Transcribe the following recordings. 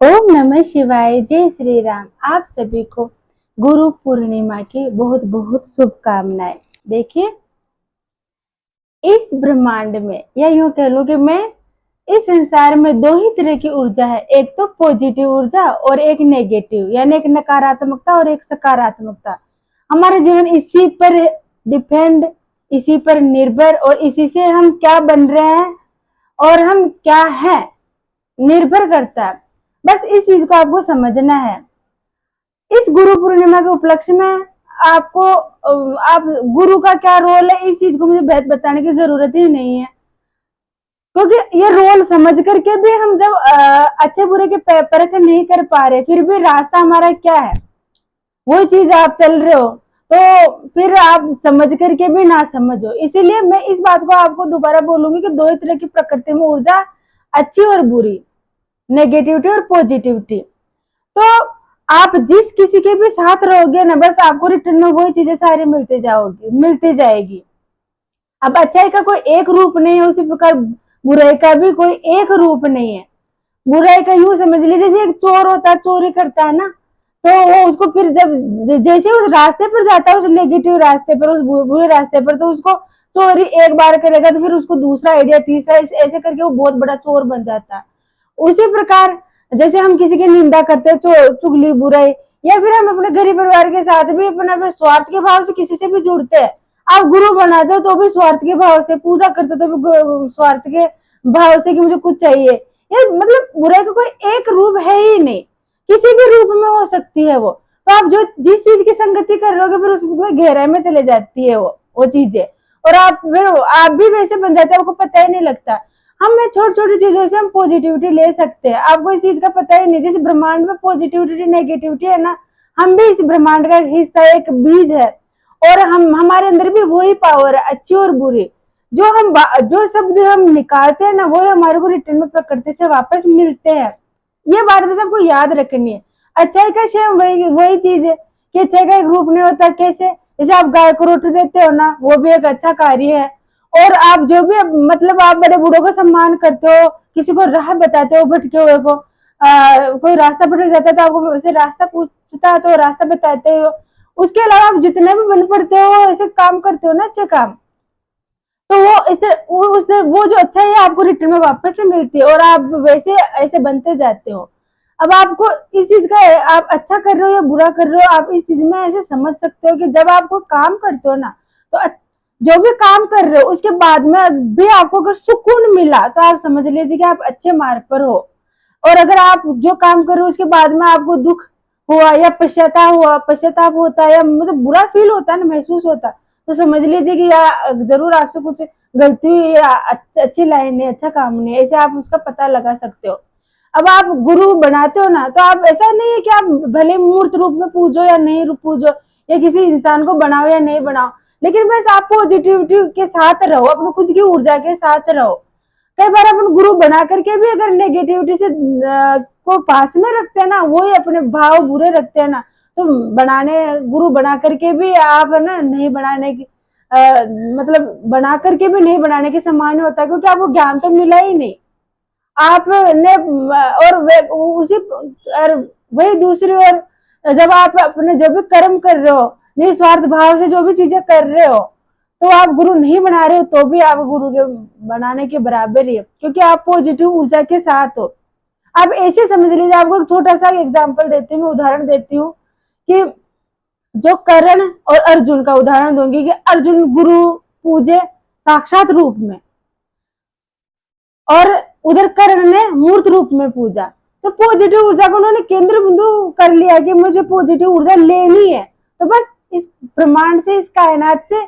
ओम नमः शिवाय। जय श्री राम। आप सभी को गुरु पूर्णिमा की बहुत बहुत शुभकामनाएं। देखिए, इस ब्रह्मांड में या यूं कह लो कि मैं इस संसार में दो ही तरह की ऊर्जा है, एक तो पॉजिटिव ऊर्जा और एक नेगेटिव, यानी एक नकारात्मकता और एक सकारात्मकता। हमारा जीवन इसी पर डिपेंड, इसी पर निर्भर और इसी से हम क्या बन रहे हैं और हम क्या हैं निर्भर करता है। बस इस चीज को आपको समझना है। इस गुरु पूर्णिमा के उपलक्ष्य में आपको आप गुरु का क्या रोल है, इस चीज को मुझे बताने की जरूरत ही नहीं है, क्योंकि ये रोल समझ करके भी हम जब अच्छे बुरे के परख नहीं कर पा रहे, फिर भी रास्ता हमारा क्या है, वो चीज आप चल रहे हो, तो फिर आप समझ करके भी ना समझो। इसीलिए मैं इस बात को आपको दोबारा बोलूंगी कि दो ही तरह की प्रकृति में ऊर्जा, अच्छी और बुरी, नेगेटिविटी और पॉजिटिविटी। तो आप जिस किसी के भी साथ रहोगे ना, बस आपको रिटर्न में वही चीजें सारी मिलती जाएगी। अब अच्छाई का कोई एक रूप नहीं है, उसी प्रकार बुराई का भी कोई एक रूप नहीं है। बुराई का यूं समझ लीजिए, जैसे एक चोर होता है, चोरी करता है ना, तो वो उसको फिर जब जैसे उस रास्ते पर जाता है, उस नेगेटिव रास्ते पर, उस बुरे रास्ते पर, तो उसको चोरी एक बार करेगा तो फिर उसको दूसरा आइडिया, तीसरा, ऐसे करके वो बहुत बड़ा चोर बन जाता है। उसी प्रकार जैसे हम किसी की निंदा करते हैं, चुगली, बुराई, या फिर हम अपने गरीब परिवार के साथ भी अपने स्वार्थ के भाव से किसी से भी जुड़ते हैं। आप गुरु बनाते हो तो भी स्वार्थ के भाव से, पूजा करते तो भी स्वार्थ के भाव से कि मुझे कुछ चाहिए। ये मतलब बुराई का कोई एक रूप है ही नहीं, किसी भी रूप में हो सकती है वो। तो आप जो जिस चीज की संगति कर रहे हो, फिर उसमें गहराई में चले जाती है वो चीजें, और आप भी वैसे बन जाते हैं, आपको पता ही नहीं लगता। हम छोटी छोटी चीजों से हम पॉजिटिविटी ले सकते हैं, आपको इस चीज का पता ही नहीं। जैसे ब्रह्मांड में पॉजिटिविटी नेगेटिविटी है ना, हम भी इस ब्रह्मांड का हिस्सा, एक बीज है, और हमारे अंदर भी वही पावर है, अच्छी और बुरी। जो शब्द हम निकालते हैं ना, वो हमारे को रिटर्न में प्रकृति से वापस मिलते हैं। ये बात बस आपको याद रखनी है। अच्छाई का शेम वही चीज है कि अच्छाई का एक रूप नहीं होता। कैसे? जैसे आप गाय को रोटी देते हो ना, वो भी एक अच्छा कार्य है। और आप जो भी मतलब आप बड़े बूढ़ों का सम्मान करते हो, किसी को राह बताते हो, भटके हुए को कोई रास्ता भटक जाता है तो आपको वैसे रास्ता पूछता है तो रास्ता बताते हो। उसके अलावा आप जितने भी बन पड़ते हो, ऐसे काम करते हो ना, अच्छे काम, तो वो जो अच्छा है आपको रिटर्न में वापस से मिलती है, और आप वैसे ऐसे बनते जाते हो। अब आपको इस चीज का, आप अच्छा कर रहे हो या बुरा कर रहे हो, आप इस चीज में ऐसे समझ सकते हो कि जब आप कोई काम करते हो ना, तो जो भी काम कर रहे हो उसके बाद में भी आपको अगर सुकून मिला तो आप समझ लीजिए कि आप अच्छे मार्ग पर हो। और अगर आप जो काम कर रहे हो उसके बाद में आपको दुख हुआ या पश्चाताप होता है, या मतलब बुरा फील होता है ना, महसूस होता है, तो समझ लीजिए कि या जरूर आपसे कुछ गलती हुई, या अच्छी लाइन नहीं, अच्छा काम नहीं, ऐसे आप उसका पता लगा सकते हो। अब आप गुरु बनाते हो ना, तो आप ऐसा नहीं है कि आप भले मूर्त रूप में पूजो या नहीं पूजो, या किसी इंसान को बनाओ या नहीं बनाओ, लेकिन बस आप पॉजिटिविटी के साथ रहो, अपने खुद की ऊर्जा के साथ रहो। कई बार अपन गुरु बना करके भी अगर नेगेटिविटी से को पास में रखते हैं ना, वो ही अपने भाव बुरे रखते हैं ना, तो गुरु बना करके भी आप है ना नहीं बनाने की मतलब बना करके भी नहीं बनाने के समान होता है, क्योंकि आपको ज्ञान तो मिला ही नहीं। आपने और उसी और वही दूसरी ओर, जब आप अपने जो भी कर्म कर रहे हो, निस्वार्थ भाव से जो भी चीजें कर रहे हो, तो आप गुरु नहीं बना रहे हो तो भी आप गुरु के बनाने के बराबर ही है, क्योंकि आप पॉजिटिव ऊर्जा के साथ हो। आप ऐसे समझ लीजिए, आपको एक छोटा सा एग्जाम्पल देती हूँ, मैं उदाहरण देती हूँ कि जो कर्ण और अर्जुन का उदाहरण दूंगी कि अर्जुन गुरु पूजे साक्षात रूप में, और उधर कर्ण ने मूर्त रूप में पूजा। तो पॉजिटिव ऊर्जा को उन्होंने केंद्र बिंदु कर लिया कि मुझे पॉजिटिव ऊर्जा लेनी है, तो बस इस ब्रह्मांड से, इस कायनात से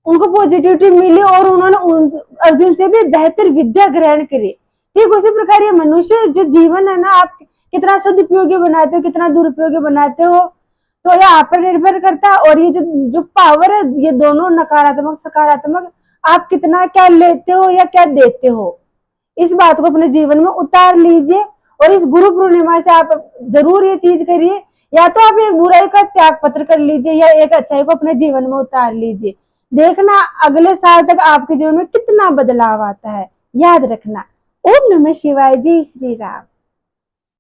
उनको पॉजिटिविटी मिली, और उन्होंने अर्जुन से भी बेहतर विद्या ग्रहण करी। ठीक उसी प्रकार ये मनुष्य जो जीवन है ना, आप कितना सदुपयोगी बनाते हो, कितना दुरुपयोगी बनाते हो, तो ये आप पर निर्भर करता है। और ये जो पावर है, ये दोनों नकारात्मक सकारात्मक, आप कितना क्या लेते हो या क्या देते हो, इस बात को अपने जीवन में उतार लीजिए। और इस गुरु पूर्णिमा से आप जरूर ये चीज करिए, या तो आप एक बुराई का त्याग पत्र कर लीजिए, या एक अच्छाई को अपने जीवन में उतार लीजिए। देखना अगले साल तक आपके जीवन में कितना बदलाव आता है। याद रखना। ओम नमः शिवाय। जय श्री राम।